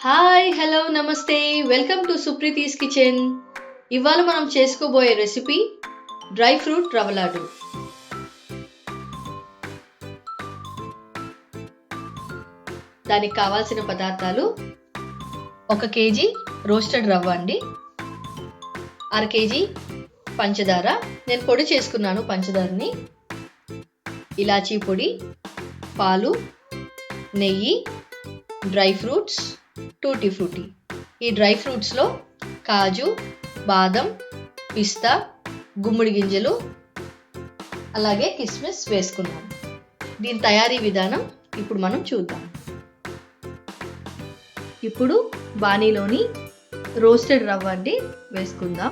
Hi hello నమస్తే welcome to సుప్రీతీస్ kitchen. ఇవాళ మనం చేసుకోబోయే రెసిపీ డ్రై ఫ్రూట్ రవ్వ లడ్డు. దానికి కావాల్సిన పదార్థాలు: 1 కేజీ రోస్టెడ్ రవ్వ అండి, 1/2 కేజీ పంచదార, నేను పొడి చేసుకున్నాను పంచదారని, ఇలాచీ పొడి, పాలు, నెయ్యి, డ్రై ఫ్రూట్స్, టూటీ ఫ్రూటీ. ఈ డ్రై ఫ్రూట్స్లో కాజు, బాదం, పిస్తా, గుమ్మడి గింజలు, అలాగే కిస్మిస్ వేసుకున్నాము. దీని తయారీ విధానం ఇప్పుడు మనం చూద్దాం. ఇప్పుడు బాణీలోని రోస్టెడ్ రవ్వ అండి వేసుకుందాం.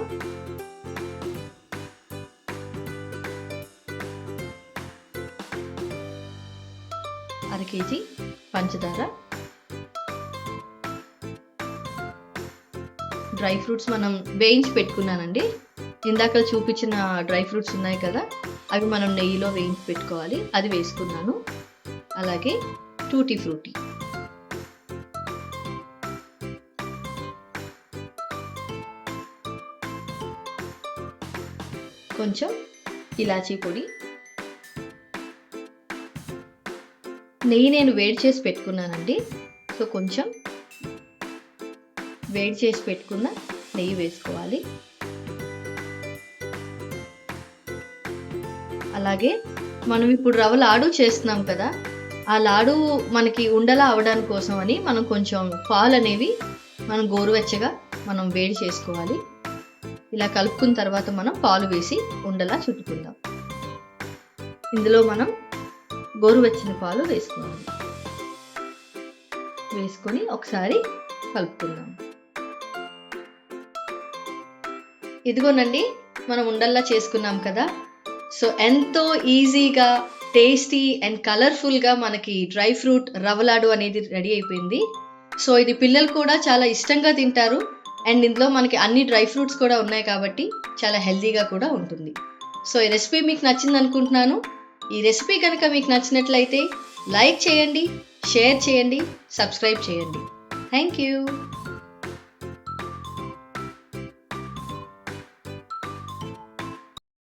అర కేజీ పంచదార, డ్రై ఫ్రూట్స్ మనం వేయించి పెట్టుకున్నానండి. ఇందాక చూపించిన డ్రై ఫ్రూట్స్ ఉన్నాయి కదా, అవి మనం నెయ్యిలో వేయించి పెట్టుకోవాలి, అది వేసుకున్నాను. అలాగే టూటీ ఫ్రూటీ, కొంచెం ఇలాచీ పొడి, నెయ్యి నేను వేడి చేసి పెట్టుకున్నానండి. సో కొంచెం వేడి చేసి పెట్టుకున్న నెయ్యి వేసుకోవాలి. అలాగే మనం ఇప్పుడు రవ్వ లాడు చేస్తున్నాం కదా, ఆ లాడు మనకి ఉండలా అవడానికి కోసం అని మనం కొంచెం పాలు అనేవి మనం గోరువెచ్చగా మనం వేడి చేసుకోవాలి. ఇలా కలుపుకున్న తర్వాత మనం పాలు వేసి ఉండలా చుట్టుకుందాం. ఇందులో మనం గోరువెచ్చని పాలు వేసుకోవాలి. వేసుకొని ఒకసారి కలుపుకుందాం. ఇదిగోనండి, మనం ఉండల్లా చేసుకున్నాం కదా. సో ఎంతో ఈజీగా, టేస్టీ అండ్ కలర్ఫుల్గా మనకి డ్రై ఫ్రూట్ రవ్వ లడ్డు అనేది రెడీ అయిపోయింది. సో ఇది పిల్లలు కూడా చాలా ఇష్టంగా తింటారు. అండ్ ఇందులో మనకి అన్ని డ్రై ఫ్రూట్స్ కూడా ఉన్నాయి కాబట్టి చాలా హెల్తీగా కూడా ఉంటుంది. సో ఈ రెసిపీ మీకు నచ్చింది అనుకుంటున్నాను. ఈ రెసిపీ కనుక మీకు నచ్చినట్లయితే లైక్ చేయండి, షేర్ చేయండి, సబ్స్క్రైబ్ చేయండి. Thank you.